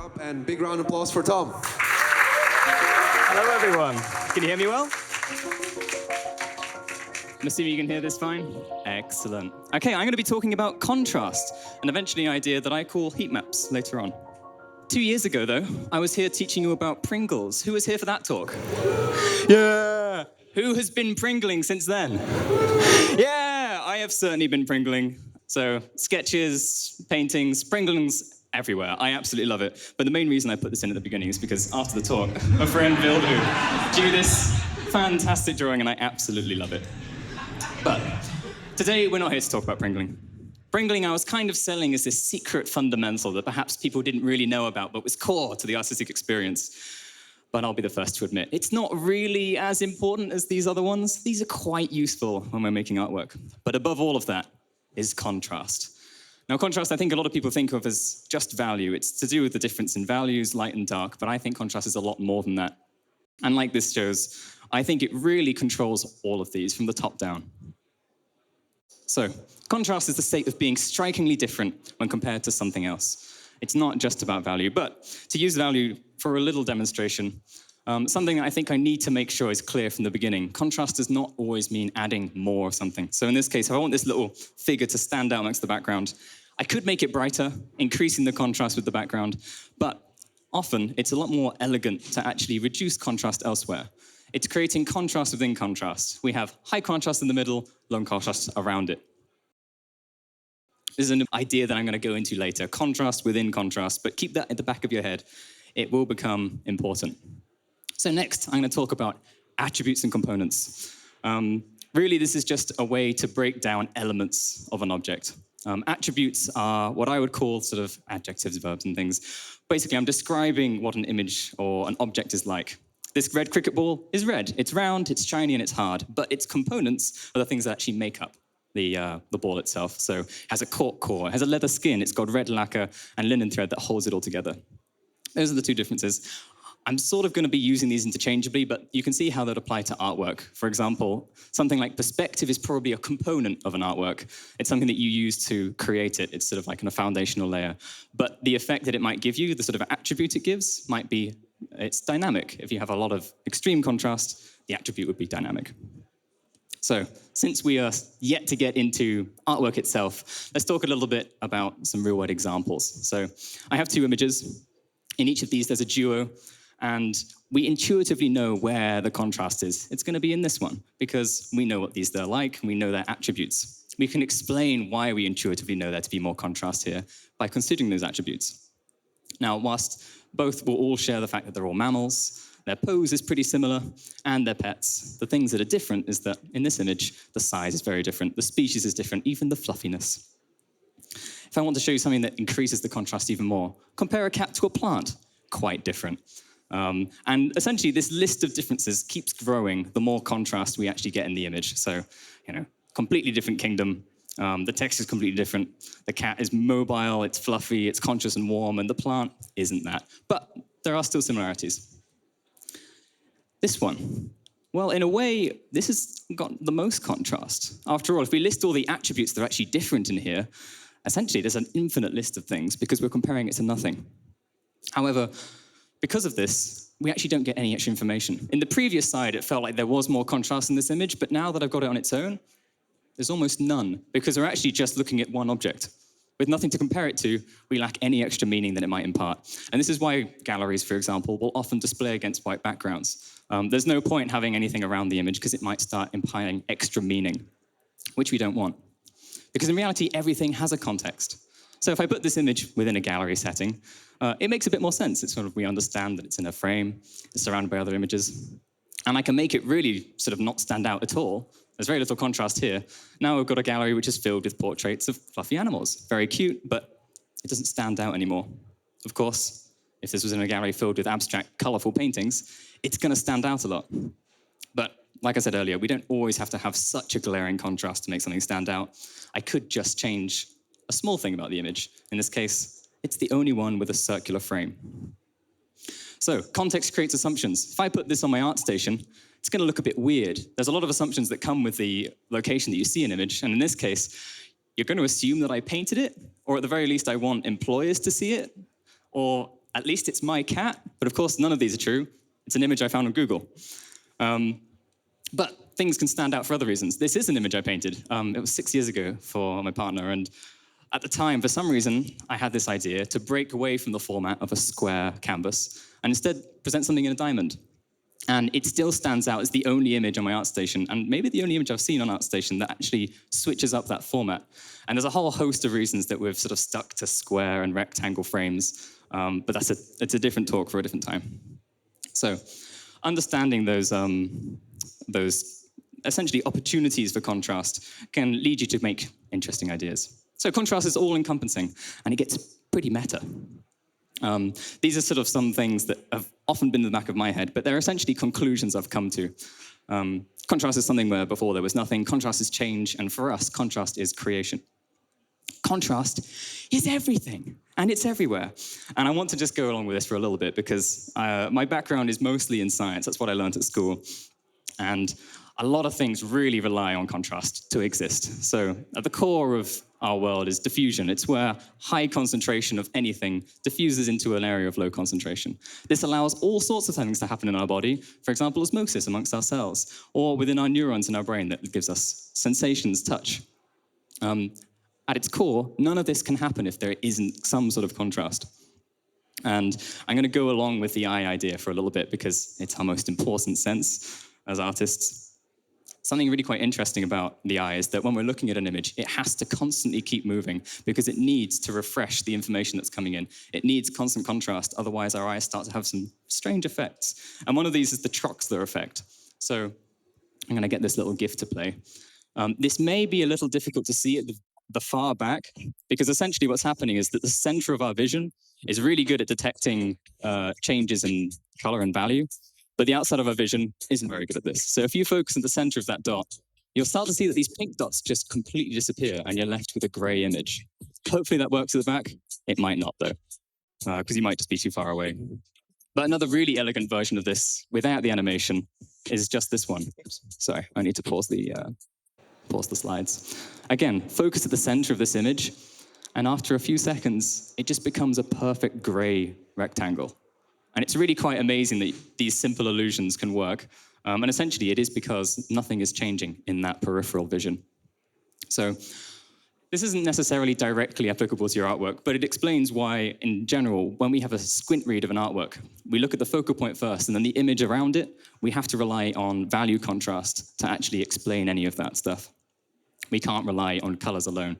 job, and big round of applause for Tom. Hello, everyone. Can you hear me well? I'm assuming you can hear this fine? Excellent. Okay, I'm going to be talking about contrast, and eventually an idea that I call heat maps later on. 2 years ago, though, I was here teaching you about Pringles. Who was here for that talk? Yeah! Who has been Pringling since then? Yeah, I have certainly been Pringling. So sketches, paintings, Pringlings everywhere. I absolutely love it. But the main reason I put this in at the beginning is because after the talk, my friend Vildu drew this fantastic drawing, and I absolutely love it. But today, we're not here to talk about Pringling. Pringling, I was kind of selling as this secret fundamental that perhaps people didn't really know about, but was core to the artistic experience. But I'll be the first to admit, it's not really as important as these other ones. These are quite useful when we're making artwork. But above all of that is contrast. Now, contrast, I think a lot of people think of as just value. It's to do with the difference in values, light and dark, but I think contrast is a lot more than that. And like this shows, I think it really controls all of these from the top down. So, contrast is the state of being strikingly different when compared to something else. It's not just about value, but to use value for a little demonstration, something that I think I need to make sure is clear from the beginning. Contrast does not always mean adding more of something. So in this case, if I want this little figure to stand out amongst the background, I could make it brighter, increasing the contrast with the background, but often it's a lot more elegant to actually reduce contrast elsewhere. It's creating contrast within contrast. We have high contrast in the middle, low contrast around it. This is an idea that I'm going to go into later, contrast within contrast, but keep that at the back of your head. It will become important. So next, I'm going to talk about attributes and components. Really, this is just a way to break down elements of an object. Attributes are what I would call sort of adjectives, verbs, and things. Basically, I'm describing what an image or an object is like. This red cricket ball is red. It's round, it's shiny, and it's hard. But its components are the things that actually make up the ball itself. So it has a cork core, it has a leather skin, it's got red lacquer and linen thread that holds it all together. Those are the two differences. I'm sort of going to be using these interchangeably, but you can see how that apply to artwork. For example, something like perspective is probably a component of an artwork. It's something that you use to create it. It's sort of like in a foundational layer. But the effect that it might give you, the sort of attribute it gives, might be, it's dynamic. If you have a lot of extreme contrast, the attribute would be dynamic. So, since we are yet to get into artwork itself, let's talk a little bit about some real-world examples. So, I have two images. In each of these, there's a duo, and we intuitively know where the contrast is. It's going to be in this one, because we know what they're like, and we know their attributes. We can explain why we intuitively know there to be more contrast here by considering those attributes. Now, whilst both will all share the fact that they're all mammals, their pose is pretty similar, and they're pets. The things that are different is that in this image, the size is very different, the species is different, even the fluffiness. If I want to show you something that increases the contrast even more, compare a cat to a plant, quite different. And essentially, this list of differences keeps growing the more contrast we actually get in the image. So, completely different kingdom. The text is completely different. The cat is mobile, it's fluffy, it's conscious and warm, and the plant isn't that. But there are still similarities. This one, well, in a way, this has got the most contrast. After all, if we list all the attributes that are actually different in here, essentially there's an infinite list of things because we're comparing it to nothing. However, because of this, we actually don't get any extra information. In the previous side, it felt like there was more contrast in this image, but now that I've got it on its own, there's almost none, because we're actually just looking at one object. With nothing to compare it to, we lack any extra meaning that it might impart. And this is why galleries, for example, will often display against white backgrounds. There's no point having anything around the image because it might start imparting extra meaning, which we don't want. Because in reality, everything has a context. So if I put this image within a gallery setting, it makes a bit more sense. It's sort of, we understand that it's in a frame, it's surrounded by other images. And I can make it really sort of not stand out at all. There's very little contrast here. Now we've got a gallery which is filled with portraits of fluffy animals. Very cute, but it doesn't stand out anymore. Of course, if this was in a gallery filled with abstract, colorful paintings, it's going to stand out a lot. But like I said earlier, we don't always have to have such a glaring contrast to make something stand out. I could just change a small thing about the image. In this case, it's the only one with a circular frame. So, context creates assumptions. If I put this on my ArtStation, it's going to look a bit weird. There's a lot of assumptions that come with the location that you see an image, and in this case, you're going to assume that I painted it, or at the very least, I want employers to see it, or at least it's my cat, but of course none of these are true. It's an image I found on Google. But things can stand out for other reasons. This is an image I painted. It was 6 years ago for my partner, and at the time, for some reason, I had this idea to break away from the format of a square canvas and instead present something in a diamond. And it still stands out as the only image on my ArtStation, and maybe the only image I've seen on ArtStation that actually switches up that format. And there's a whole host of reasons that we've sort of stuck to square and rectangle frames, but it's a different talk for a different time. So understanding those essentially opportunities for contrast can lead you to make interesting ideas. So contrast is all-encompassing, and it gets pretty meta. These are sort of some things that have often been in the back of my head, but they're essentially conclusions I've come to. Contrast is something where before there was nothing. Contrast is change, and for us, contrast is creation. Contrast is everything, and it's everywhere. And I want to just go along with this for a little bit because my background is mostly in science. That's what I learned at school. And a lot of things really rely on contrast to exist. So at the core of our world is diffusion. It's where high concentration of anything diffuses into an area of low concentration. This allows all sorts of things to happen in our body, for example, osmosis amongst our cells, or within our neurons in our brain that gives us sensations, touch. At its core, none of this can happen if there isn't some sort of contrast. And I'm going to go along with the eye idea for a little bit because it's our most important sense as artists. Something really quite interesting about the eye is that when we're looking at an image, it has to constantly keep moving because it needs to refresh the information that's coming in. It needs constant contrast, otherwise our eyes start to have some strange effects. And one of these is the Troxler effect. So I'm going to get this little GIF to play. This may be a little difficult to see at the far back, because essentially what's happening is that the center of our vision is really good at detecting changes in color and value. But the outside of our vision isn't very good at this. So if you focus on the center of that dot, you'll start to see that these pink dots just completely disappear and you're left with a gray image. Hopefully that works at the back. It might not though, because you might just be too far away. But another really elegant version of this without the animation is just this one. Oops, sorry, I need to pause the slides. Again, focus at the center of this image, and after a few seconds, it just becomes a perfect gray rectangle. And it's really quite amazing that these simple illusions can work. And essentially, it is because nothing is changing in that peripheral vision. So this isn't necessarily directly applicable to your artwork, but it explains why, in general, when we have a squint read of an artwork, we look at the focal point first, and then the image around it, we have to rely on value contrast to actually explain any of that stuff. We can't rely on colors alone.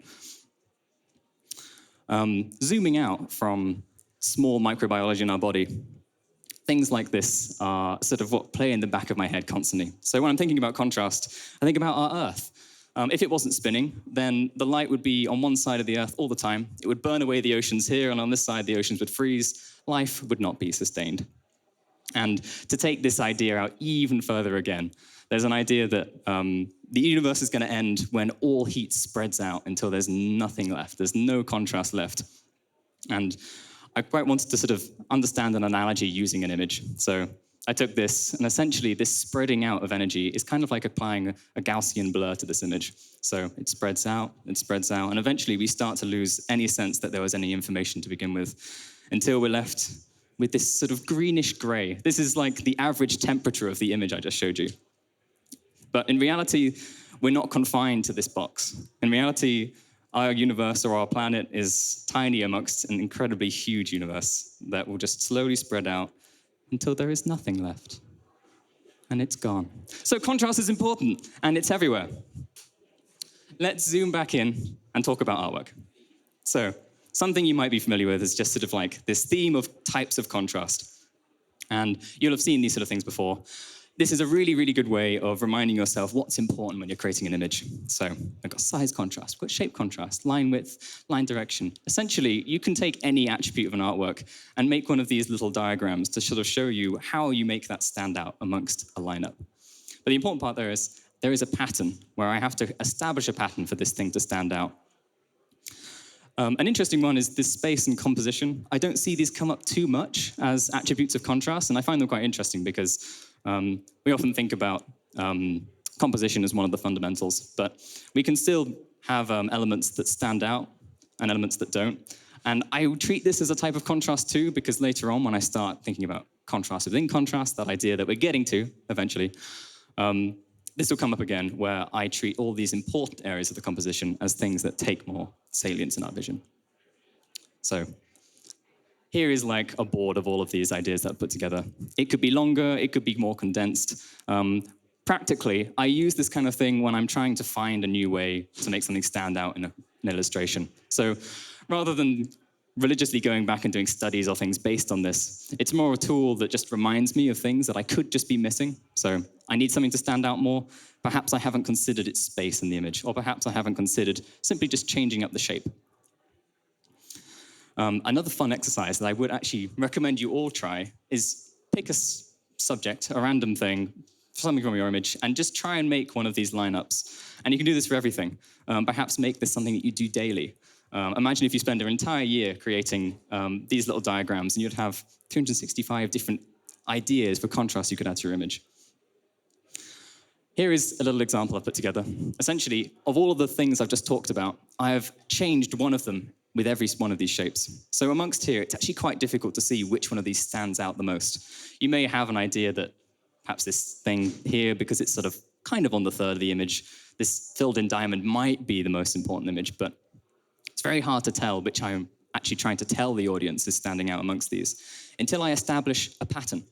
Zooming out from small microbiology in our body, things like this are sort of what play in the back of my head constantly. So when I'm thinking about contrast, I think about our Earth. If it wasn't spinning, then the light would be on one side of the Earth all the time. It would burn away the oceans here, and on this side, the oceans would freeze. Life would not be sustained. And to take this idea out even further again, there's an idea that the universe is going to end when all heat spreads out until there's nothing left. There's no contrast left. And I quite wanted to sort of understand an analogy using an image. So I took this, and essentially this spreading out of energy is kind of like applying a Gaussian blur to this image. So it spreads out, and eventually we start to lose any sense that there was any information to begin with, until we're left with this sort of greenish gray. This is like the average temperature of the image I just showed you. But in reality, we're not confined to this box. In reality, our universe or our planet is tiny amongst an incredibly huge universe that will just slowly spread out until there is nothing left. And it's gone. So contrast is important, and it's everywhere. Let's zoom back in and talk about artwork. So something you might be familiar with is just sort of like this theme of types of contrast. And you'll have seen these sort of things before. This is a really, really good way of reminding yourself what's important when you're creating an image. So I've got size contrast, I've got shape contrast, line width, line direction. Essentially, you can take any attribute of an artwork and make one of these little diagrams to sort of show you how you make that stand out amongst a lineup. But the important part there is a pattern where I have to establish a pattern for this thing to stand out. An interesting one is this space and composition. I don't see these come up too much as attributes of contrast, and I find them quite interesting because we often think about composition as one of the fundamentals, but we can still have elements that stand out and elements that don't. And I would treat this as a type of contrast too, because later on when I start thinking about contrast within contrast, that idea that we're getting to eventually, this will come up again, where I treat all these important areas of the composition as things that take more salience in our vision. So here is like a board of all of these ideas that I've put together. It could be longer, it could be more condensed. Practically, I use this kind of thing when I'm trying to find a new way to make something stand out in an illustration. So rather than religiously going back and doing studies or things based on this, it's more a tool that just reminds me of things that I could just be missing. So I need something to stand out more. Perhaps I haven't considered its space in the image, or perhaps I haven't considered simply just changing up the shape. Another fun exercise that I would actually recommend you all try is pick a subject, a random thing, something from your image, and just try and make one of these lineups. And you can do this for everything. Perhaps make this something that you do daily. Imagine if you spend an entire year creating these little diagrams, and you'd have 365 different ideas for contrast you could add to your image. Here is a little example I've put together. Essentially, of all of the things I've just talked about, I have changed one of them with every one of these shapes. So amongst here, it's actually quite difficult to see which one of these stands out the most. You may have an idea that perhaps this thing here, because it's sort of kind of on the third of the image, this filled-in diamond might be the most important image, but it's very hard to tell which I'm actually trying to tell the audience is standing out amongst these until I establish a pattern.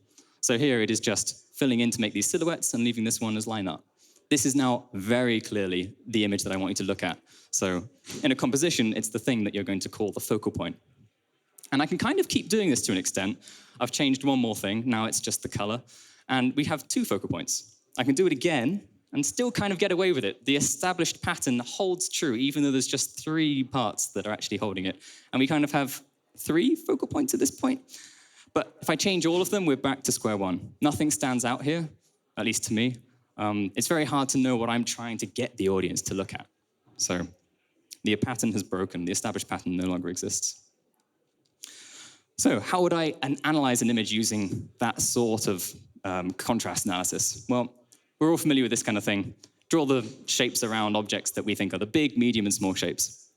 So here it is just filling in to make these silhouettes and leaving this one as line art. This is now very clearly the image that I want you to look at. So in a composition, it's the thing that you're going to call the focal point. And I can kind of keep doing this to an extent. I've changed one more thing. Now it's just the color. And we have two focal points. I can do it again and still kind of get away with it. The established pattern holds true, even though there's just three parts that are actually holding it. And we kind of have three focal points at this point. But if I change all of them, we're back to square one. Nothing stands out here, at least to me. It's very hard to know what I'm trying to get the audience to look at. So the pattern has broken. The established pattern no longer exists. So how would I analyze an image using that sort of contrast analysis? Well, we're all familiar with this kind of thing. Draw the shapes around objects that we think are the big, medium, and small shapes.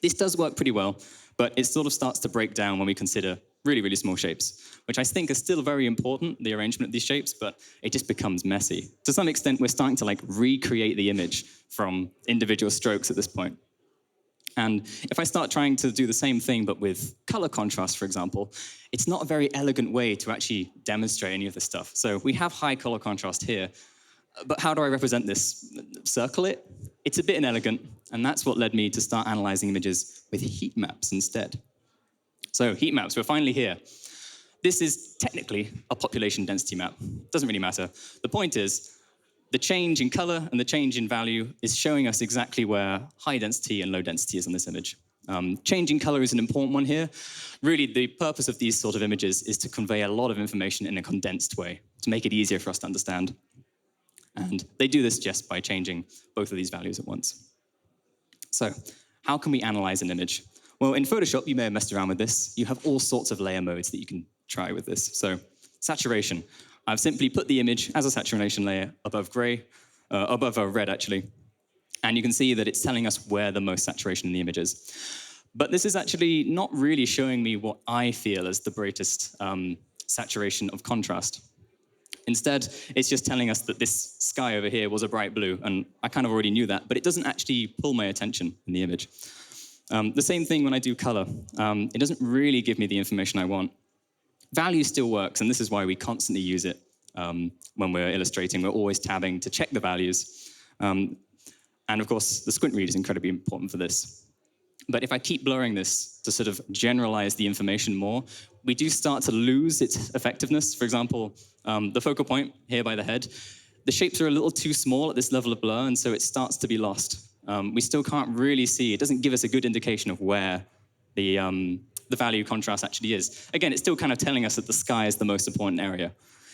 This does work pretty well, but it sort of starts to break down when we consider really, really small shapes, which I think are still very important, the arrangement of these shapes, but it just becomes messy. To some extent, we're starting to recreate the image from individual strokes at this point. And if I start trying to do the same thing, but with color contrast, for example, it's not a very elegant way to actually demonstrate any of this stuff. So we have high color contrast here, but how do I represent this? Circle it? It's a bit inelegant, and that's what led me to start analyzing images with heat maps instead. So heat maps, we're finally here. This is technically a population density map. Doesn't really matter. The point is, the change in color and the change in value is showing us exactly where high density and low density is on this image. Changing color is an important one here. Really, the purpose of these sort of images is to convey a lot of information in a condensed way, to make it easier for us to understand. And they do this just by changing both of these values at once. So how can we analyze an image? Well, in Photoshop, you may have messed around with this. You have all sorts of layer modes that you can try with this. So saturation. I've simply put the image as a saturation layer above gray, above red, actually. And you can see that it's telling us where the most saturation in the image is. But this is actually not really showing me what I feel as the greatest saturation of contrast. Instead, it's just telling us that this sky over here was a bright blue, and I kind of already knew that, but it doesn't actually pull my attention in the image. The same thing when I do color. It doesn't really give me the information I want. Value still works, and this is why we constantly use it when we're illustrating. We're always tabbing to check the values. And of course, the squint read is incredibly important for this. But if I keep blurring this to sort of generalize the information more, we do start to lose its effectiveness. For example, the focal point here by the head, the shapes are a little too small at this level of blur, and so it starts to be lost. We still can't really see, it doesn't give us a good indication of where the value contrast actually is. Again, it's still kind of telling us that the sky is the most important area.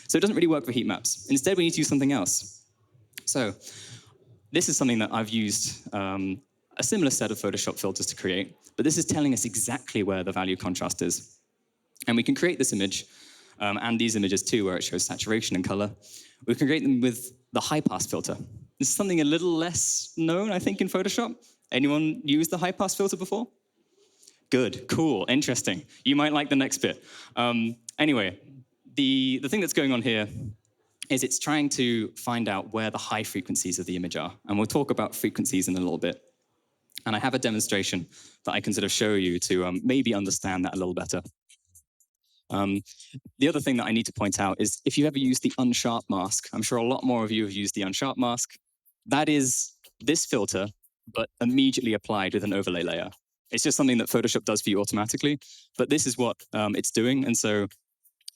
So it doesn't really work for heat maps. Instead, we need to use something else. So this is something that I've used a similar set of Photoshop filters to create, but this is telling us exactly where the value contrast is. And we can create this image, and these images too, where it shows saturation and color. We can create them with the high pass filter. This is something a little less known, I think, in Photoshop. Anyone used the high pass filter before? Good, cool, interesting. You might like the next bit. Anyway, the thing that's going on here is it's trying to find out where the high frequencies of the image are. And we'll talk about frequencies in a little bit. And I have a demonstration that I can sort of show you to maybe understand that a little better. The other thing that I need to point out is if you ever use the unsharp mask, I'm sure a lot more of you have used the unsharp mask. That is this filter, but immediately applied with an overlay layer. It's just something that Photoshop does for you automatically, but this is what it's doing. And so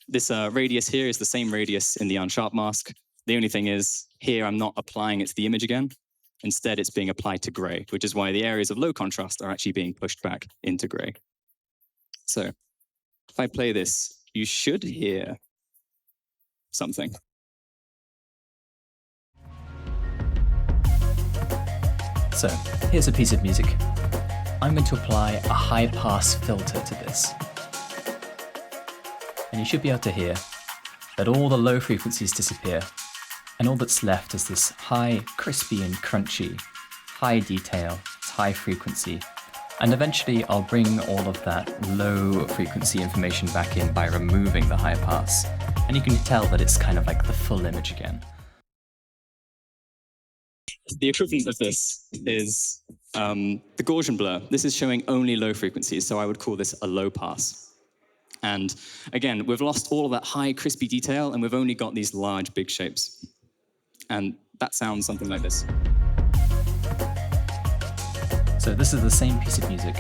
this radius here is the same radius in the unsharp mask. The only thing is here I'm not applying it to the image again. Instead, it's being applied to gray, which is why the areas of low contrast are actually being pushed back into gray. So if I play this, you should hear something. So here's a piece of music. I'm going to apply a high pass filter to this. And you should be able to hear that all the low frequencies disappear, and all that's left is this high, crispy and crunchy, high detail, high frequency. And eventually I'll bring all of that low frequency information back in by removing the high pass. And you can tell that it's kind of like the full image again. The equivalent of this is the Gaussian blur. This is showing only low frequencies, so I would call this a low pass. And again, we've lost all of that high, crispy detail, and we've only got these large, big shapes. And that sounds something like this. So this is the same piece of music,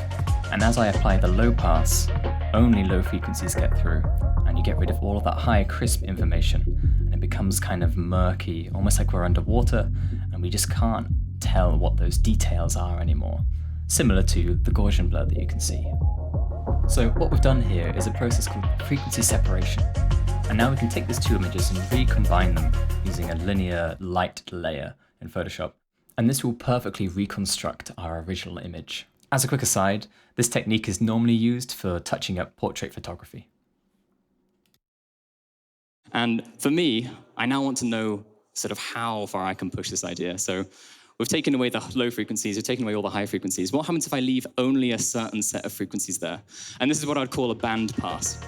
and as I apply the low pass, only low frequencies get through, and you get rid of all of that high, crisp information, and it becomes kind of murky, almost like we're underwater, and we just can't tell what those details are anymore, similar to the Gaussian blur that you can see. So what we've done here is a process called frequency separation. And now we can take these two images and recombine them using a linear light layer in Photoshop. And this will perfectly reconstruct our original image. As a quick aside, this technique is normally used for touching up portrait photography. And for me, I now want to know sort of how far I can push this idea. So we've taken away the low frequencies, we've taken away all the high frequencies. What happens if I leave only a certain set of frequencies there? And this is what I'd call a band pass,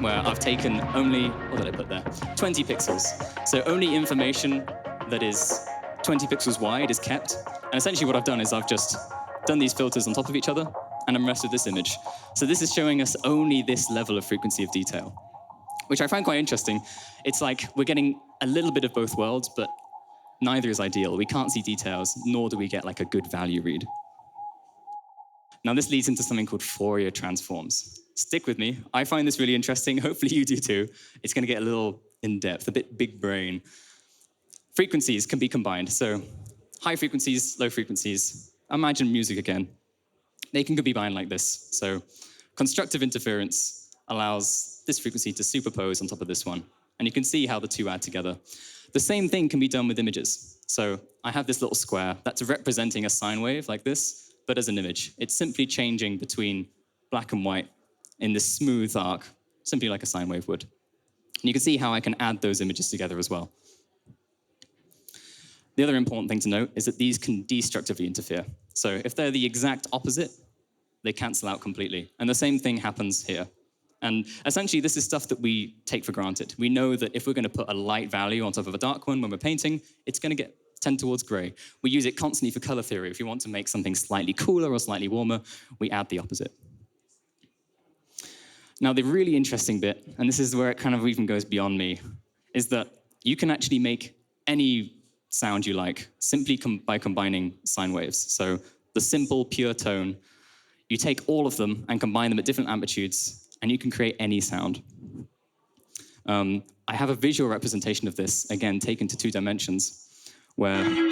where I've taken only, what did I put there? 20 pixels. So only information that is 20 pixels wide is kept. And essentially what I've done is I've just done these filters on top of each other, and I'm rested this image. So this is showing us only this level of frequency of detail, which I find quite interesting. It's like we're getting a little bit of both worlds, but neither is ideal. We can't see details, nor do we get like a good value read. Now this leads into something called Fourier transforms. Stick with me. I find this really interesting. Hopefully you do too. It's going to get a little in-depth, a bit big brain. Frequencies can be combined. So high frequencies, low frequencies. Imagine music again. They can be combined like this. So constructive interference allows this frequency to superpose on top of this one. And you can see how the two add together. The same thing can be done with images. So I have this little square that's representing a sine wave like this, but as an image. It's simply changing between black and white in this smooth arc, simply like a sine wave would. And you can see how I can add those images together as well. The other important thing to note is that these can destructively interfere. So if they're the exact opposite, they cancel out completely. And the same thing happens here. And essentially, this is stuff that we take for granted. We know that if we're going to put a light value on top of a dark one when we're painting, it's going to tend towards gray. We use it constantly for color theory. If you want to make something slightly cooler or slightly warmer, we add the opposite. Now, the really interesting bit, and this is where it kind of even goes beyond me, is that you can actually make any sound you like simply by combining sine waves. So the simple, pure tone, you take all of them and combine them at different amplitudes, and you can create any sound. I have a visual representation of this, again, taken to 2 dimensions, where I'm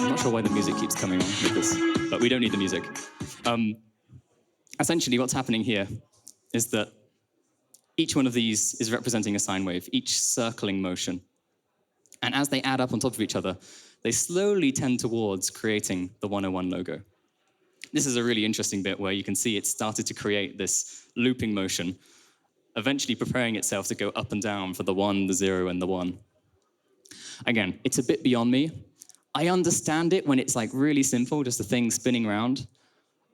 not sure why the music keeps coming on with this, but we don't need the music. Essentially, what's happening here is that each one of these is representing a sine wave, each circling motion. And as they add up on top of each other, they slowly tend towards creating the 101 logo. This is a really interesting bit where you can see it started to create this looping motion, eventually preparing itself to go up and down for the 1, the 0, and the 1. Again, it's a bit beyond me. I understand it when it's like really simple, just a thing spinning around.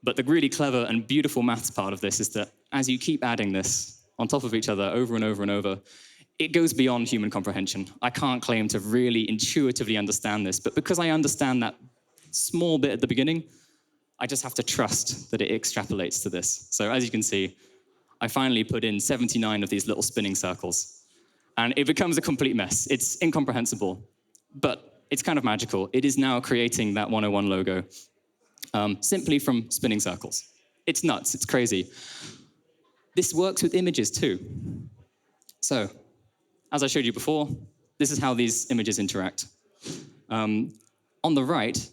But the really clever and beautiful maths part of this is that as you keep adding this on top of each other over and over and over, it goes beyond human comprehension. I can't claim to really intuitively understand this, but because I understand that small bit at the beginning, I just have to trust that it extrapolates to this. So as you can see, I finally put in 79 of these little spinning circles, and it becomes a complete mess. It's incomprehensible, but it's kind of magical. It is now creating that 101 logo simply from spinning circles. It's nuts, it's crazy. This works with images too. So, as I showed you before, this is how these images interact. On the right,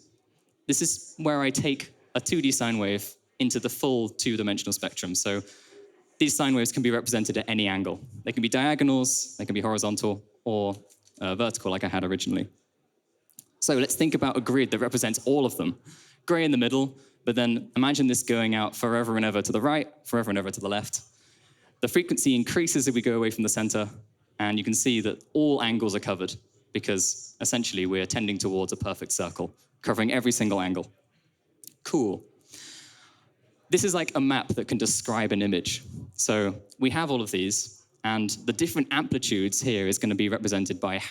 this is where I take a 2D sine wave into the full two-dimensional spectrum. So these sine waves can be represented at any angle. They can be diagonals, they can be horizontal, or vertical like I had originally. So let's think about a grid that represents all of them. Gray in the middle, but then imagine this going out forever and ever to the right, forever and ever to the left. The frequency increases as we go away from the center, and you can see that all angles are covered because essentially we're tending towards a perfect circle, covering every single angle. Cool. This is like a map that can describe an image. So we have all of these, and the different amplitudes here is going to be represented by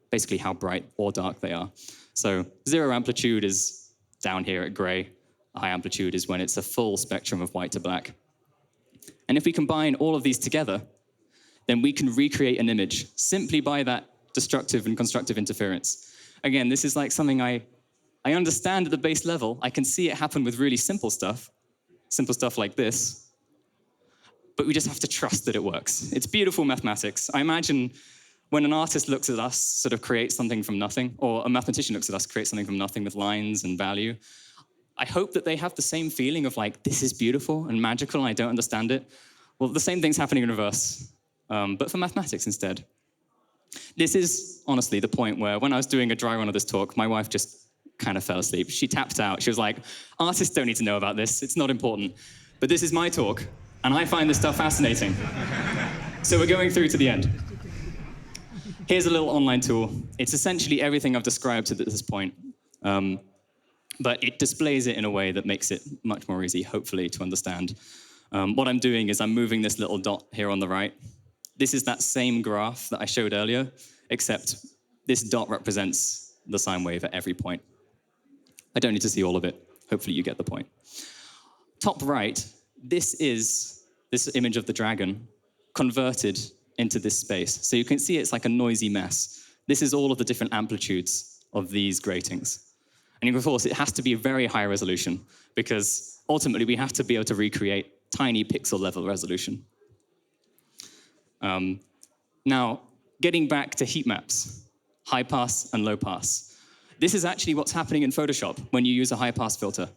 basically how bright or dark they are. So 0 amplitude is down here at gray. High amplitude is when it's a full spectrum of white to black. And if we combine all of these together, then we can recreate an image simply by that destructive and constructive interference. Again, this is like something I understand at the base level. I can see it happen with really simple stuff like this, but we just have to trust that it works. It's beautiful mathematics. I imagine when an artist looks at us, sort of creates something from nothing, or a mathematician looks at us, creates something from nothing with lines and value, I hope that they have the same feeling of like, this is beautiful and magical and I don't understand it. Well, the same thing's happening in reverse, but for mathematics instead. This is honestly the point where when I was doing a dry run of this talk, my wife just kind of fell asleep. She tapped out. She was like, artists don't need to know about this. It's not important. But this is my talk, and I find this stuff fascinating. So we're going through to the end. Here's a little online tool. It's essentially everything I've described at this point, but it displays it in a way that makes it much more easy, hopefully, to understand. What I'm doing is I'm moving this little dot here on the right. This is that same graph that I showed earlier, except this dot represents the sine wave at every point. I don't need to see all of it. Hopefully you get the point. Top right, this is this image of the dragon converted into this space. So you can see it's like a noisy mess. This is all of the different amplitudes of these gratings. And of course, it has to be a very high resolution because ultimately we have to be able to recreate tiny pixel level resolution. Now, getting back to heat maps, high pass and low pass. This is actually what's happening in Photoshop when you use a high pass filter.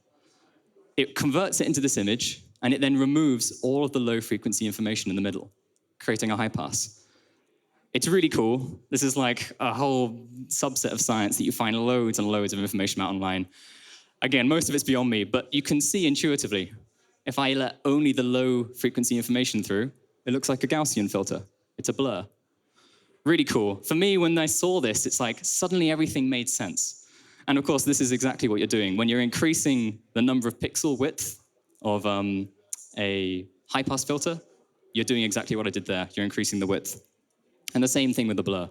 It converts it into this image, and it then removes all of the low frequency information in the middle, creating a high pass. It's really cool. This is like a whole subset of science that you find loads and loads of information about online. Again, most of it's beyond me, but you can see intuitively, if I let only the low frequency information through, it looks like a Gaussian filter. It's a blur. Really cool. For me, when I saw this, it's like suddenly everything made sense. And of course, this is exactly what you're doing. When you're increasing the number of pixel width of a high-pass filter, you're doing exactly what I did there. You're increasing the width. And the same thing with the blur.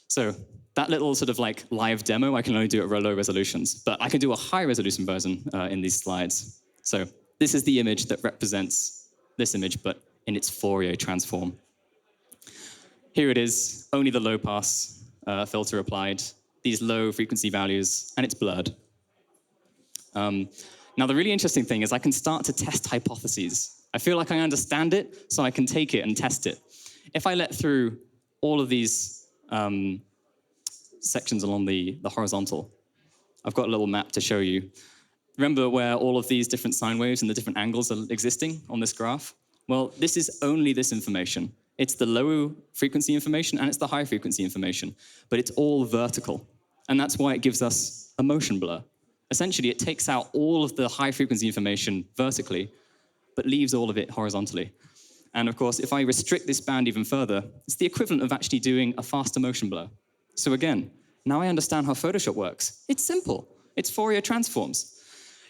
So that little sort of like live demo, I can only do at low resolutions, but I can do a high-resolution version in these slides. So this is the image that represents this image, but in its Fourier transform. Here it is, only the low-pass filter applied, these low frequency values, and it's blurred. Now, the really interesting thing is I can start to test hypotheses. I feel like I understand it, so I can take it and test it. If I let through all of these sections along the horizontal, I've got a little map to show you. Remember where all of these different sine waves and the different angles are existing on this graph? Well, this is only this information. It's the low frequency information and it's the high frequency information, but it's all vertical. And that's why it gives us a motion blur. Essentially, it takes out all of the high frequency information vertically, but leaves all of it horizontally. And of course, if I restrict this band even further, it's the equivalent of actually doing a faster motion blur. So again, now I understand how Photoshop works. It's simple. It's Fourier transforms.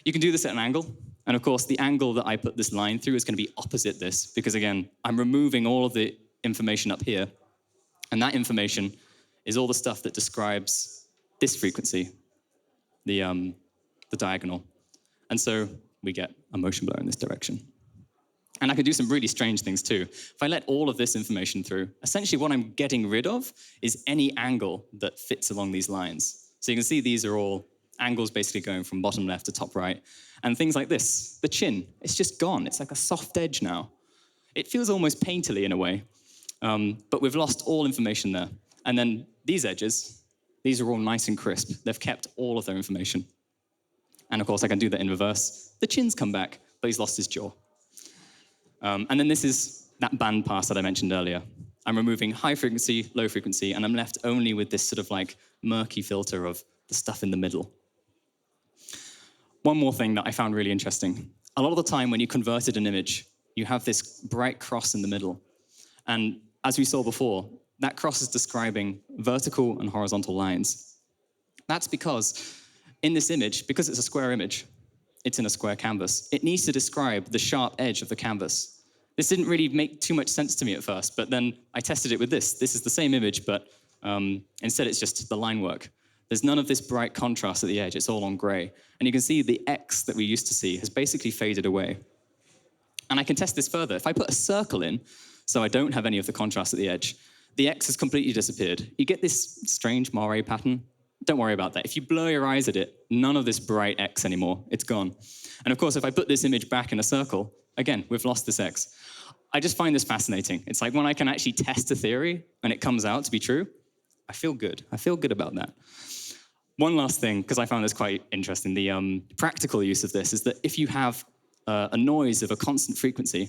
You can do this at an angle. And of course, the angle that I put this line through is going to be opposite this, because again, I'm removing all of the information up here. And that information is all the stuff that describes this frequency, the diagonal. And so we get a motion blur in this direction. And I can do some really strange things too. If I let all of this information through, essentially what I'm getting rid of is any angle that fits along these lines. So you can see these are all angles basically going from bottom left to top right. And things like this, the chin, it's just gone. It's like a soft edge now. It feels almost painterly in a way, but we've lost all information there. And then these edges, these are all nice and crisp. They've kept all of their information. And of course, I can do that in reverse. The chin's come back, but he's lost his jaw. And then this is that band pass that I mentioned earlier. I'm removing high frequency, low frequency, and I'm left only with this sort of like murky filter of the stuff in the middle. One more thing that I found really interesting. A lot of the time when you converted an image, you have this bright cross in the middle. And as we saw before, that cross is describing vertical and horizontal lines. That's because in this image, because it's a square image, it's in a square canvas, it needs to describe the sharp edge of the canvas. This didn't really make too much sense to me at first, but then I tested it with this. This is the same image, but instead it's just the line work. There's none of this bright contrast at the edge, it's all on gray. And you can see the X that we used to see has basically faded away. And I can test this further. If I put a circle in, so I don't have any of the contrast at the edge, the X has completely disappeared. You get this strange moire pattern. Don't worry about that. If you blur your eyes at it, none of this bright X anymore. It's gone. And of course, if I put this image back in a circle, again, we've lost this X. I just find this fascinating. It's like when I can actually test a theory and it comes out to be true, I feel good. I feel good about that. One last thing, because I found this quite interesting, the practical use of this is that if you have a noise of a constant frequency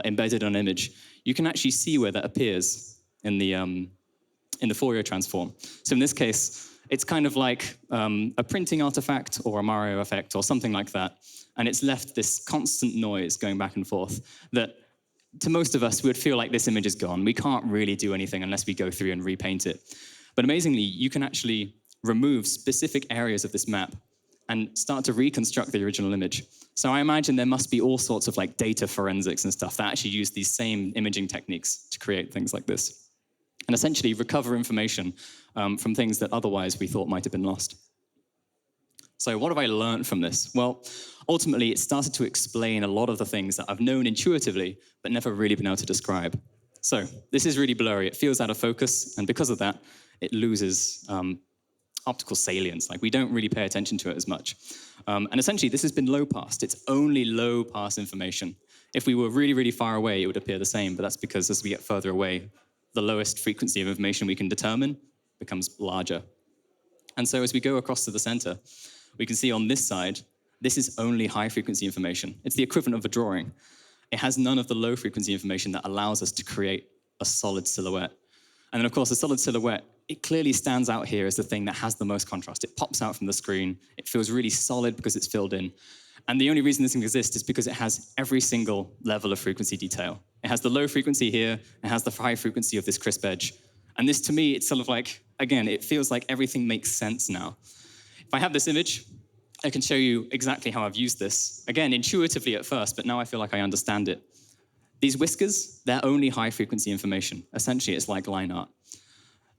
embedded on an image, you can actually see where that appears in the Fourier transform. So in this case, it's kind of like a printing artifact or a Mario effect or something like that. And it's left this constant noise going back and forth that to most of us, we would feel like this image is gone. We can't really do anything unless we go through and repaint it. But amazingly, you can actually remove specific areas of this map and start to reconstruct the original image. So I imagine there must be all sorts of like data forensics and stuff that actually use these same imaging techniques to create things like this. And essentially recover information from things that otherwise we thought might have been lost. So what have I learned from this? Well, ultimately, it started to explain a lot of the things that I've known intuitively, but never really been able to describe. So this is really blurry. It feels out of focus, and because of that, it loses optical salience. Like we don't really pay attention to it as much. And essentially, this has been low-passed. It's only low-pass information. If we were really, really far away, it would appear the same, but that's because as we get further away, the lowest frequency of information we can determine becomes larger. And so as we go across to the center, we can see on this side, this is only high-frequency information. It's the equivalent of a drawing. It has none of the low-frequency information that allows us to create a solid silhouette. And then, of course, the solid silhouette, it clearly stands out here as the thing that has the most contrast. It pops out from the screen. It feels really solid because it's filled in. And the only reason this can exist is because it has every single level of frequency detail. It has the low frequency here. It has the high frequency of this crisp edge. And this, to me, it's sort of like, again, it feels like everything makes sense now. If I have this image, I can show you exactly how I've used this. Again, intuitively at first, but now I feel like I understand it. These whiskers, they're only high-frequency information. Essentially, it's like line art.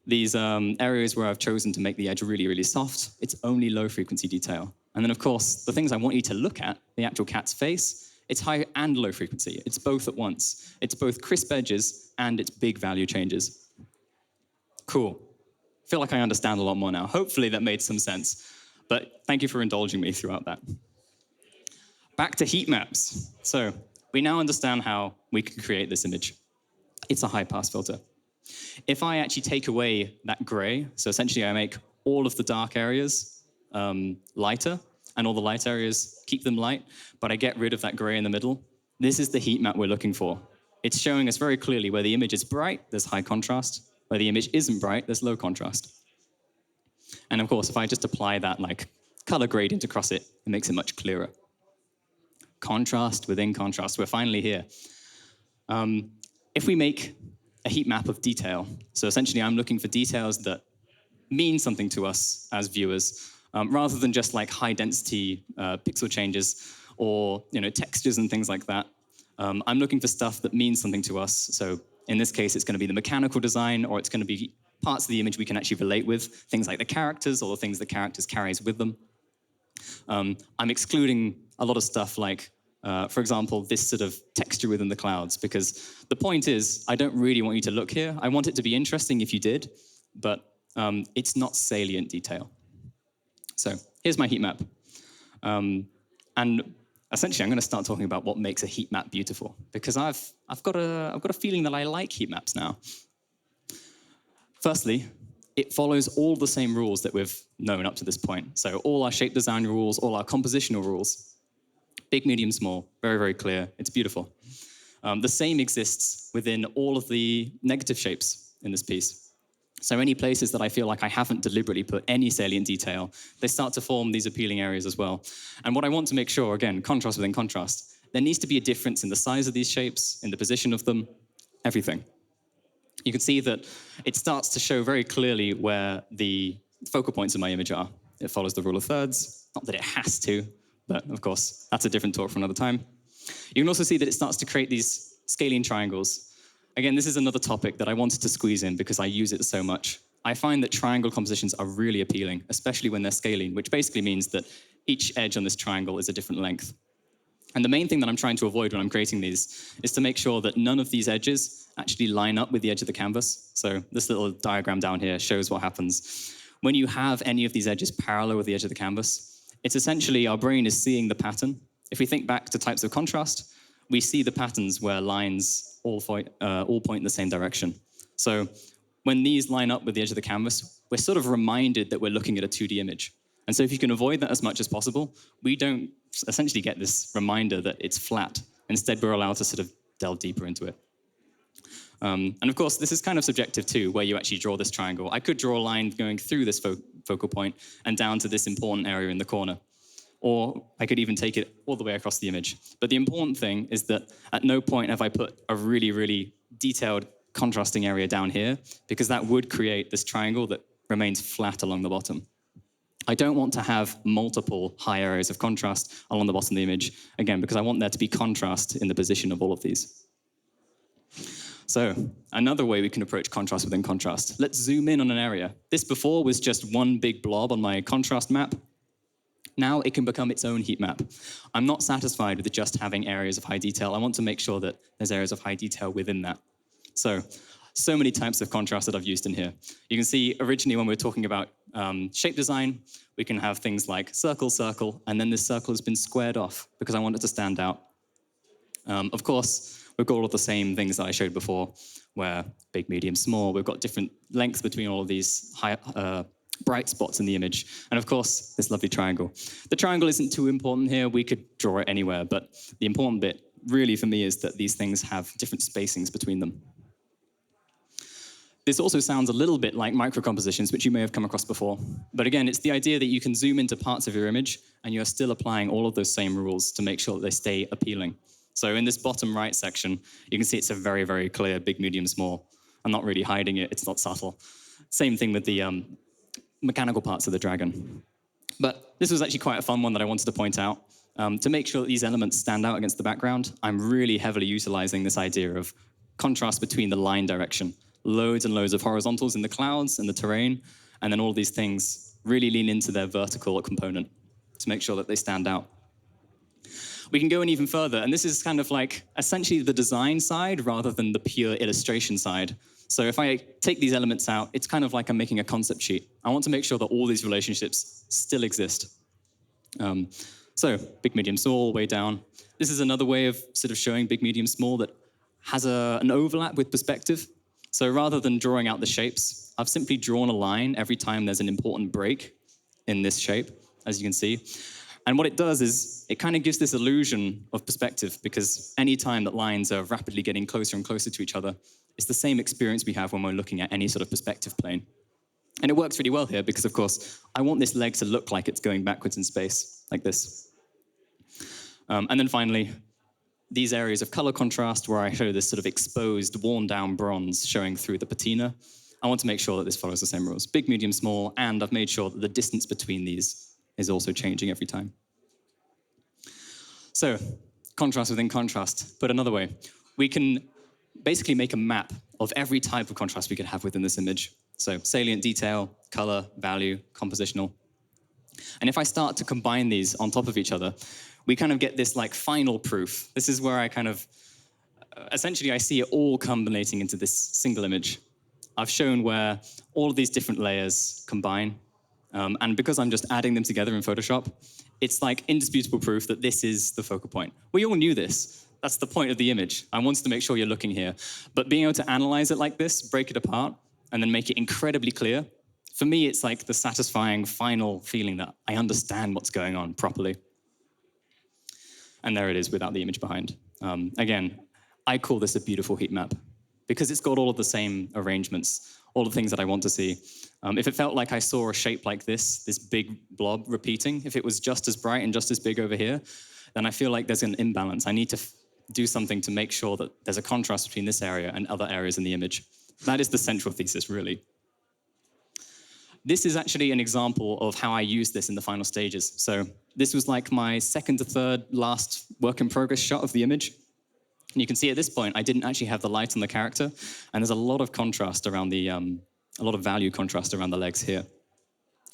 These areas where I've chosen to make the edge really, really soft, it's only low-frequency detail. And then, of course, the things I want you to look at, the actual cat's face, it's high and low frequency. It's both at once. It's both crisp edges and it's big value changes. Cool. I feel like I understand a lot more now. Hopefully that made some sense. But thank you for indulging me throughout that. Back to heat maps. So we now understand how we can create this image. It's a high-pass filter. If I actually take away that gray, so essentially I make all of the dark areas lighter, and all the light areas keep them light, but I get rid of that gray in the middle, this is the heat map we're looking for. It's showing us very clearly where the image is bright, there's high contrast. Where the image isn't bright, there's low contrast. And of course, if I just apply that like color gradient across it, it makes it much clearer. Contrast within contrast, we're finally here. If we make a heat map of detail, so essentially I'm looking for details that mean something to us as viewers, rather than just like high density pixel changes or textures and things like that. I'm looking for stuff that means something to us. So in this case, it's going to be the mechanical design, or it's going to be parts of the image we can actually relate with, things like the characters or the things the characters carries with them. I'm excluding a lot of stuff like, for example, this sort of texture within the clouds, because the point is, I don't really want you to look here. I want it to be interesting if you did, but it's not salient detail. So here's my heat map. And essentially, I'm going to start talking about what makes a heat map beautiful, because I've got a feeling that I like heat maps now. Firstly, it follows all the same rules that we've known up to this point. So all our shape design rules, all our compositional rules, big, medium, small, very, very clear. It's beautiful. The same exists within all of the negative shapes in this piece. So any places that I feel like I haven't deliberately put any salient detail, they start to form these appealing areas as well. And what I want to make sure, again, contrast within contrast, there needs to be a difference in the size of these shapes, in the position of them, everything. You can see that it starts to show very clearly where the focal points of my image are. It follows the rule of thirds, not that it has to, but of course, that's a different talk for another time. You can also see that it starts to create these scalene triangles. Again, this is another topic that I wanted to squeeze in because I use it so much. I find that triangle compositions are really appealing, especially when they're scalene, which basically means that each edge on this triangle is a different length. And the main thing that I'm trying to avoid when I'm creating these is to make sure that none of these edges actually line up with the edge of the canvas. So this little diagram down here shows what happens. When you have any of these edges parallel with the edge of the canvas, it's essentially our brain is seeing the pattern. If we think back to types of contrast, we see the patterns where lines all point in the same direction. So when these line up with the edge of the canvas, we're sort of reminded that we're looking at a 2D image. And so if you can avoid that as much as possible, we don't essentially get this reminder that it's flat. Instead, we're allowed to sort of delve deeper into it. And of course, this is kind of subjective too, where you actually draw this triangle. I could draw a line going through this focal point and down to this important area in the corner. Or I could even take it all the way across the image. But the important thing is that at no point have I put a really, really detailed contrasting area down here, because that would create this triangle that remains flat along the bottom. I don't want to have multiple high areas of contrast along the bottom of the image, again, because I want there to be contrast in the position of all of these. So another way we can approach contrast within contrast. Let's zoom in on an area. This before was just one big blob on my contrast map. Now it can become its own heat map. I'm not satisfied with just having areas of high detail. I want to make sure that there's areas of high detail within that. So many types of contrast that I've used in here. You can see originally when we were talking about shape design, we can have things like circle, circle, and then this circle has been squared off because I want it to stand out. Of course, we've got all of the same things that I showed before, where big, medium, small, we've got different lengths between all of these bright spots in the image. And of course, this lovely triangle. The triangle isn't too important here. We could draw it anywhere, but the important bit really for me is that these things have different spacings between them. This also sounds a little bit like microcompositions, which you may have come across before. But again, it's the idea that you can zoom into parts of your image and you're still applying all of those same rules to make sure that they stay appealing. So in this bottom right section, you can see it's a very, very clear big, medium, small. I'm not really hiding it. It's not subtle. Same thing with the mechanical parts of the dragon. But this was actually quite a fun one that I wanted to point out. To make sure that these elements stand out against the background, I'm really heavily utilizing this idea of contrast between the line direction. Loads and loads of horizontals in the clouds and the terrain, and then all these things really lean into their vertical component to make sure that they stand out. We can go in even further, and this is kind of like essentially the design side rather than the pure illustration side. So if I take these elements out, it's kind of like I'm making a concept sheet. I want to make sure that all these relationships still exist. So big, medium, small, way down. This is another way of sort of showing big, medium, small that has an overlap with perspective. So rather than drawing out the shapes, I've simply drawn a line every time there's an important break in this shape, as you can see. And what it does is it kind of gives this illusion of perspective, because any time that lines are rapidly getting closer and closer to each other, it's the same experience we have when we're looking at any sort of perspective plane. And it works really well here because, of course, I want this leg to look like it's going backwards in space, like this. And then finally, these areas of color contrast where I show this sort of exposed, worn down bronze showing through the patina. I want to make sure that this follows the same rules. Big, medium, small, and I've made sure that the distance between these is also changing every time. So, contrast within contrast. Put another way, we can basically make a map of every type of contrast we could have within this image. So, salient detail, color, value, compositional. And if I start to combine these on top of each other, we kind of get this like final proof. This is where I kind of, essentially I see it all culminating into this single image. I've shown where all of these different layers combine. And because I'm just adding them together in Photoshop, it's like indisputable proof that this is the focal point. We all knew this. That's the point of the image. I wanted to make sure you're looking here. But being able to analyze it like this, break it apart, and then make it incredibly clear, for me, it's like the satisfying final feeling that I understand what's going on properly. And there it is without the image behind. Again, I call this a beautiful heat map because it's got all of the same arrangements, all the things that I want to see. If it felt like I saw a shape like this big blob repeating, if it was just as bright and just as big over here, then I feel like there's an imbalance. I need to do something to make sure that there's a contrast between this area and other areas in the image. That is the central thesis, really. This is actually an example of how I use this in the final stages. So this was like my second to third last work in progress shot of the image. And you can see at this point, I didn't actually have the light on the character. And there's a lot of contrast around the, a lot of value contrast around the legs here.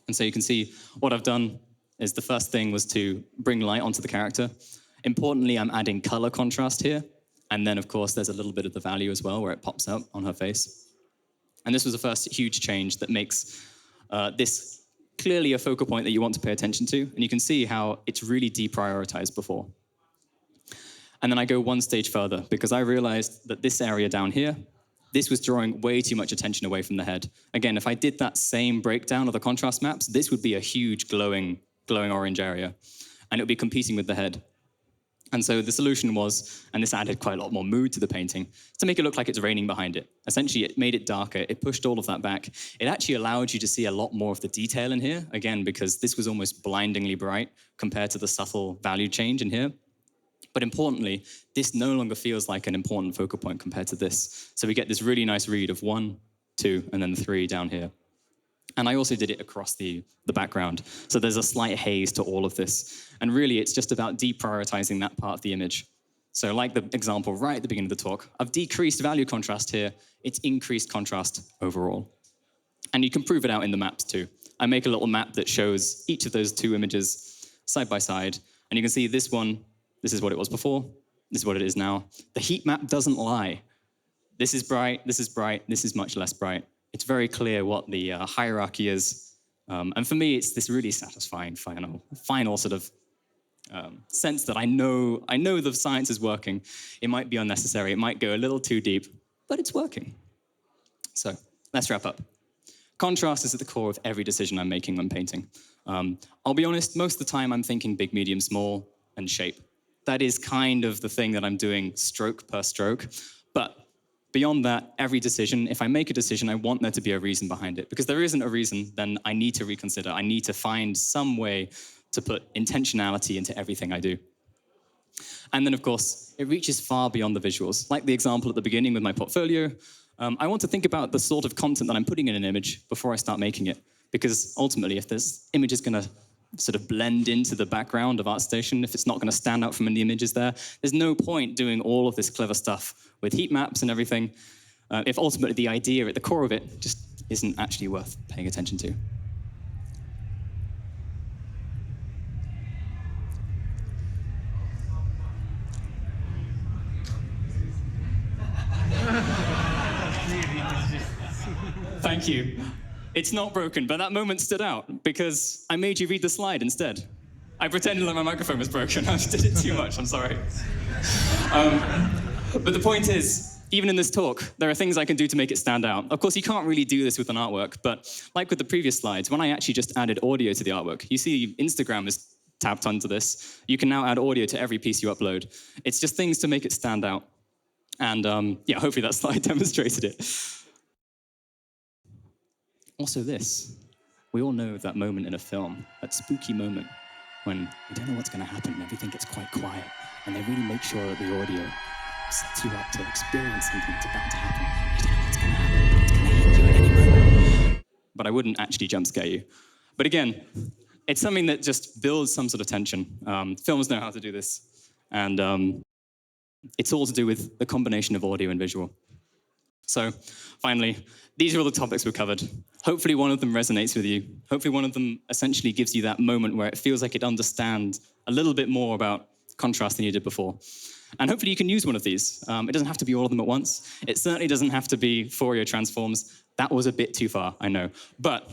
And so you can see what I've done is the first thing was to bring light onto the character. Importantly, I'm adding color contrast here. And then of course, there's a little bit of the value as well where it pops out on her face. And this was the first huge change that makes this clearly a focal point that you want to pay attention to. And you can see how it's really deprioritized before. And then I go one stage further because I realized that this area down here, this was drawing way too much attention away from the head. Again, if I did that same breakdown of the contrast maps, this would be a huge glowing orange area. And it would be competing with the head. And so the solution was, and this added quite a lot more mood to the painting, to make it look like it's raining behind it. Essentially, it made it darker. It pushed all of that back. It actually allowed you to see a lot more of the detail in here, again, because this was almost blindingly bright compared to the subtle value change in here. But importantly, this no longer feels like an important focal point compared to this. So we get this really nice read of 1, 2, and then 3 down here. And I also did it across the background. So there's a slight haze to all of this. And really, it's just about deprioritizing that part of the image. So like the example right at the beginning of the talk, I've decreased value contrast here. It's increased contrast overall. And you can prove it out in the maps too. I make a little map that shows each of those two images side by side. And you can see this one, this is what it was before. This is what it is now. The heat map doesn't lie. This is bright, this is much less bright. It's very clear what the hierarchy is. And for me, it's this really satisfying final sort of sense that I know the science is working. It might be unnecessary. It might go a little too deep, but it's working. So let's wrap up. Contrast is at the core of every decision I'm making when painting. I'll be honest, most of the time I'm thinking big, medium, small, and shape. That is kind of the thing that I'm doing stroke per stroke. But beyond that, every decision, if I make a decision, I want there to be a reason behind it. Because there isn't a reason, then I need to reconsider. I need to find some way to put intentionality into everything I do. And then, of course, it reaches far beyond the visuals. Like the example at the beginning with my portfolio, I want to think about the sort of content that I'm putting in an image before I start making it. Because ultimately, if this image is going to sort of blend into the background of ArtStation, if it's not going to stand out from the images there's no point doing all of this clever stuff with heat maps and everything if ultimately the idea at the core of it just isn't actually worth paying attention to. Thank you. It's not broken, but that moment stood out because I made you read the slide instead. I pretended like my microphone was broken. I did it too much, I'm sorry. But the point is, even in this talk, there are things I can do to make it stand out. Of course, you can't really do this with an artwork, but like with the previous slides, when I actually just added audio to the artwork, you see Instagram is tapped onto this. You can now add audio to every piece you upload. It's just things to make it stand out. And yeah, hopefully that slide demonstrated it. Also this, we all know that moment in a film, that spooky moment when you don't know what's going to happen and everything gets quite quiet, and they really make sure that the audio sets you up to experience something that's about to happen. You don't know what's going to happen, but it's going to hit you at any moment. but I wouldn't actually jump scare you. But again, it's something that just builds some sort of tension. Films know how to do this. And it's all to do with the combination of audio and visual. So finally, these are all the topics we've covered. Hopefully one of them resonates with you. Hopefully one of them essentially gives you that moment where it feels like it understands a little bit more about contrast than you did before. And hopefully you can use one of these. It doesn't have to be all of them at once. It certainly doesn't have to be Fourier transforms. That was a bit too far, I know. But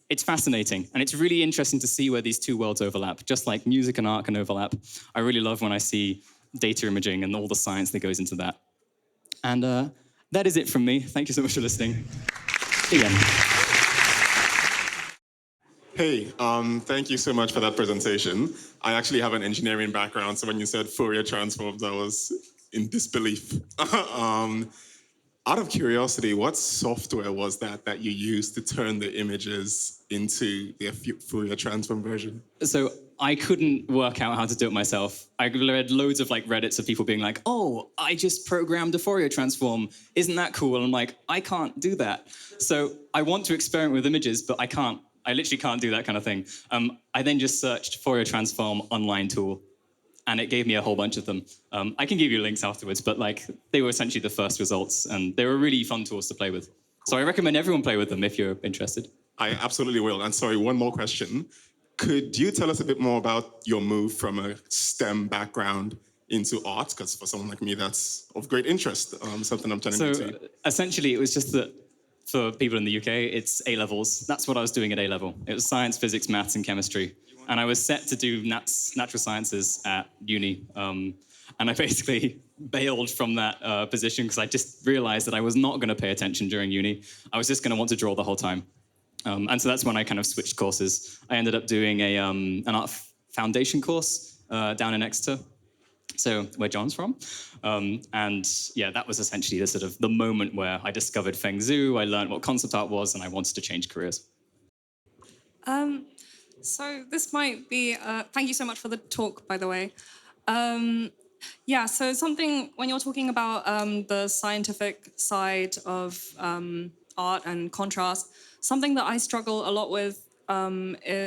it's fascinating, and it's really interesting to see where these two worlds overlap, just like music and art can overlap. I really love when I see data imaging and all the science that goes into that. And that is it from me. Thank you so much for listening. The end. Hey, thank you so much for that presentation. I actually have an engineering background, so when you said Fourier transforms, I was in disbelief. Out of curiosity, what software was that you used to turn the images into the Fourier transform version? So I couldn't work out how to do it myself. I read loads of Reddits of people being like, oh, I just programmed a Fourier transform. Isn't that cool? And I'm like, I can't do that. So I want to experiment with images, but I can't. I literally can't do that kind of thing. I then just searched Fourier transform online tool, and it gave me a whole bunch of them. I can give you links afterwards, but they were essentially the first results, and they were really fun tools to play with. So I recommend everyone play with them if you're interested. I absolutely will. And sorry, one more question. Could you tell us a bit more about your move from a STEM background into art? Because for someone like me, that's of great interest, something I'm turning into. Essentially, it was just that for people in the UK, it's A-levels. That's what I was doing at A-level. It was science, physics, maths, and chemistry. And I was set to do natural sciences at uni. And I basically bailed from that position because I just realized that I was not going to pay attention during uni. I was just going to want to draw the whole time. And so that's when I kind of switched courses. I ended up doing an art foundation course down in Exeter, so where John's from. And yeah, that was essentially the moment where I discovered Feng Zhu, I learned what concept art was, and I wanted to change careers. So this might be, thank you so much for the talk, by the way. Yeah, so something, when you're talking about the scientific side of art and contrast, something that I struggle a lot with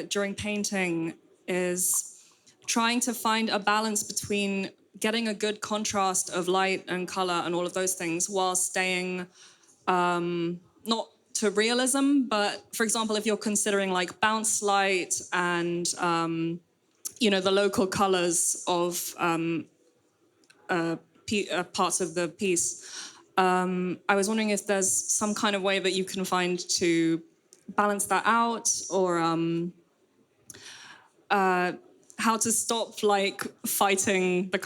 during painting is trying to find a balance between getting a good contrast of light and color and all of those things while staying not to realism, but for example, if you're considering bounce light and the local colors of parts of the piece, I was wondering if there's some kind of way that you can find to balance that out, or how to stop fighting the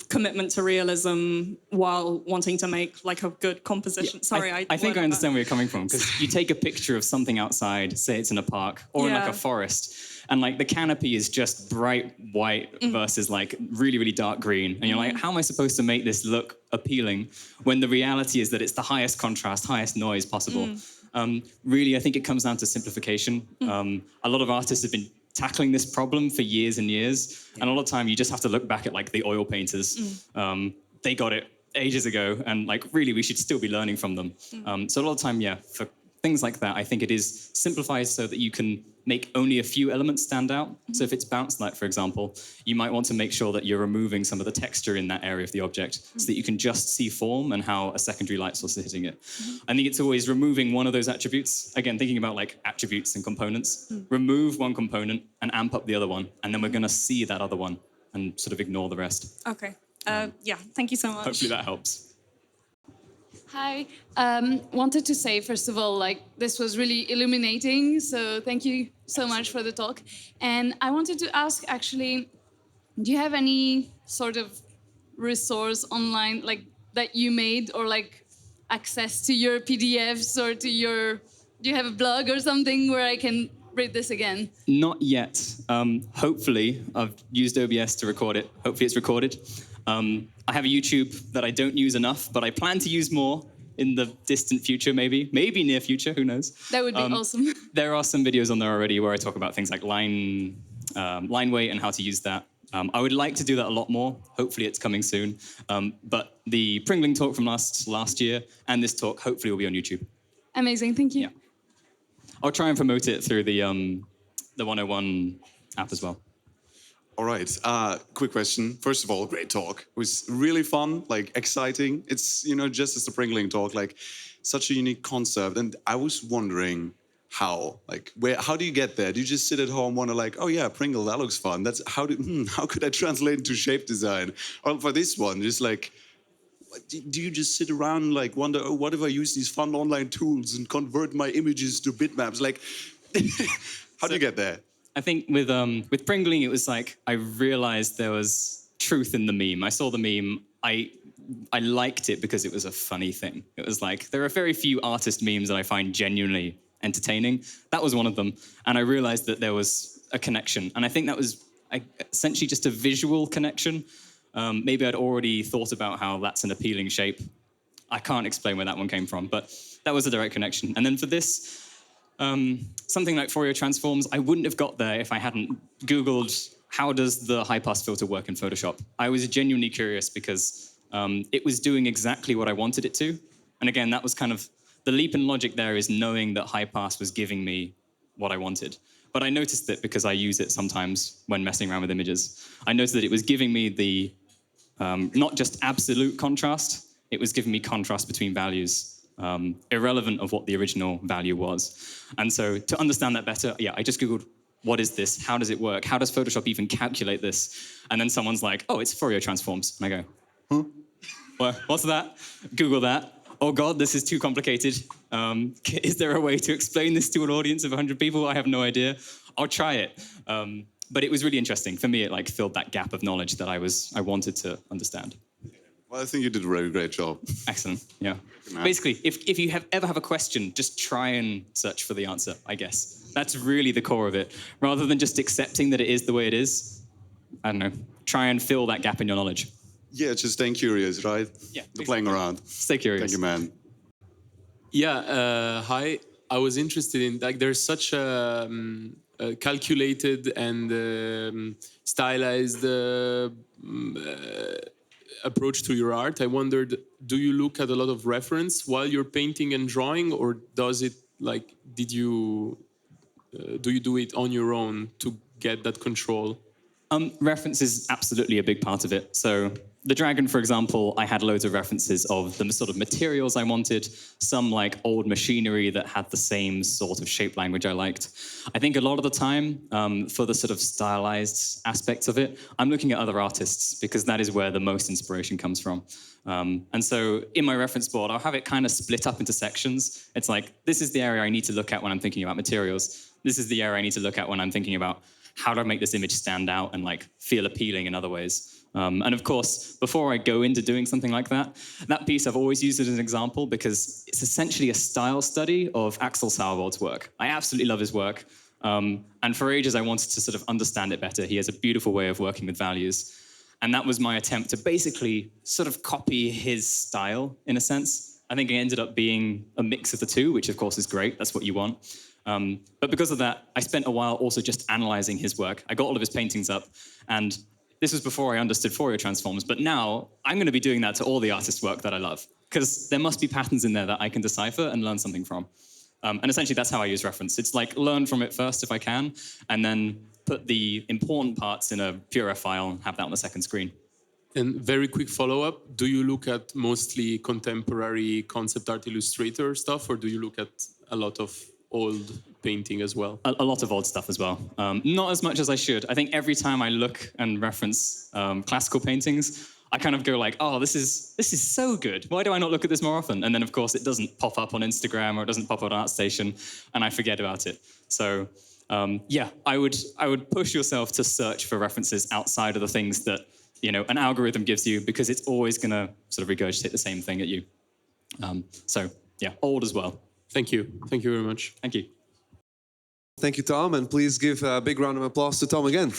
commitment to realism while wanting to make a good composition. Yeah, Sorry, I think I understand where you're coming from, because you take a picture of something outside, say it's in a park or in a forest, and the canopy is just bright white versus really, really dark green. And you're like, how am I supposed to make this look appealing when the reality is that it's the highest contrast, highest noise possible? Really, I think it comes down to simplification. A lot of artists have been tackling this problem for years and years. And a lot of time you just have to look back at the oil painters. They got it ages ago, and really we should still be learning from them. So a lot of time, for things like that, I think it is simplified so that you can make only a few elements stand out. So if it's bounce light, for example, you might want to make sure that you're removing some of the texture in that area of the object so that you can just see form and how a secondary light source is hitting it. I think it's always removing one of those attributes. Again, thinking about attributes and components. Remove one component and amp up the other one, and then we're going to see that other one and sort of ignore the rest. Okay. Yeah, thank you so much. Hopefully that helps. Hi. Wanted to say, first of all, this was really illuminating, so thank you so much for the talk. And I wanted to ask, actually, do you have any sort of resource online that you made, or access to your PDFs, or do you have a blog or something where I can read this again? Not yet. Hopefully, I've used OBS to record it. Hopefully it's recorded. I have a YouTube that I don't use enough, but I plan to use more in the distant future, maybe near future, who knows? That would be awesome. There are some videos on there already where I talk about things like line weight and how to use that. I would like to do that a lot more. Hopefully it's coming soon. But the Pringling talk from last year and this talk hopefully will be on YouTube. Amazing, thank you. Yeah. I'll try and promote it through the 101 app as well. All right. Quick question. First of all, great talk. It was really fun, like exciting. It's, just as the Pringling talk, like such a unique concept. And I was wondering how, how do you get there? Do you just sit at home, wonder like, oh yeah, Pringle, that looks fun. That's how could I translate into shape design? Or for this one, just like, do you just sit around like wonder, oh, what if I use these fun online tools and convert my images to bitmaps? Like, how do you get there? I think with Pringling, it was like I realized there was truth in the meme. I saw the meme. I liked it because it was a funny thing. It was like, there are very few artist memes that I find genuinely entertaining. That was one of them. And I realized that there was a connection. And I think that was essentially just a visual connection. Maybe I'd already thought about how that's an appealing shape. I can't explain where that one came from, but that was a direct connection. And then for this, something like Fourier transforms, I wouldn't have got there if I hadn't Googled how does the high-pass filter work in Photoshop. I was genuinely curious because it was doing exactly what I wanted it to. And again, that was kind of, the leap in logic there is knowing that high-pass was giving me what I wanted. But I noticed it because I use it sometimes when messing around with images. I noticed that it was giving me the, not just absolute contrast, it was giving me contrast between values. Irrelevant of what the original value was. And so to understand that better, yeah, I just Googled, what is this? How does it work? How does Photoshop even calculate this? And then someone's like, oh, it's Fourier transforms. And I go, huh? What's that? Google that. Oh God, this is too complicated. Is there a way to explain this to an audience of 100 people? I have no idea. I'll try it. But it was really interesting. For me, it filled that gap of knowledge that I wanted to understand. Well, I think you did a really great job. Excellent, yeah. Basically, if you ever have a question, just try and search for the answer, I guess. That's really the core of it. Rather than just accepting that it is the way it is, I don't know, try and fill that gap in your knowledge. Yeah, just staying curious, right? Yeah. Exactly. Playing around. Stay curious. Thank you, man. Yeah, hi. I was interested in, there's such a calculated and stylized approach to your art. I wondered, do you look at a lot of reference while you're painting and drawing, or does it do you do it on your own to get that control? Reference is absolutely a big part of it. So the dragon, for example, I had loads of references of the sort of materials I wanted, some old machinery that had the same sort of shape language I liked. I think a lot of the time, for the sort of stylized aspects of it, I'm looking at other artists because that is where the most inspiration comes from. And so in my reference board, I'll have it kind of split up into sections. It's like, this is the area I need to look at when I'm thinking about materials. This is the area I need to look at when I'm thinking about how do I make this image stand out and feel appealing in other ways. And of course, before I go into doing something like that, that piece I've always used it as an example because it's essentially a style study of Axel Sauerwald's work. I absolutely love his work. And for ages, I wanted to sort of understand it better. He has a beautiful way of working with values. And that was my attempt to basically sort of copy his style in a sense. I think it ended up being a mix of the two, which of course is great. That's what you want. But because of that, I spent a while also just analyzing his work. I got all of his paintings up, and this was before I understood Fourier transforms, but now I'm going to be doing that to all the artist work that I love, because there must be patterns in there that I can decipher and learn something from. And essentially, that's how I use reference. It's learn from it first if I can, and then put the important parts in a Pure file and have that on the second screen. And very quick follow-up, do you look at mostly contemporary concept art illustrator stuff, or do you look at a lot of old painting as well? A lot of old stuff as well. Not as much as I should. I think every time I look and reference classical paintings, I kind of go oh, this is so good. Why do I not look at this more often? And then, of course, it doesn't pop up on Instagram or it doesn't pop up on ArtStation, and I forget about it. So, yeah, I would push yourself to search for references outside of the things that an algorithm gives you, because it's always going to sort of regurgitate the same thing at you. So, yeah, old as well. Thank you. Thank you very much. Thank you. Thank you, Tom, and please give a big round of applause to Tom again.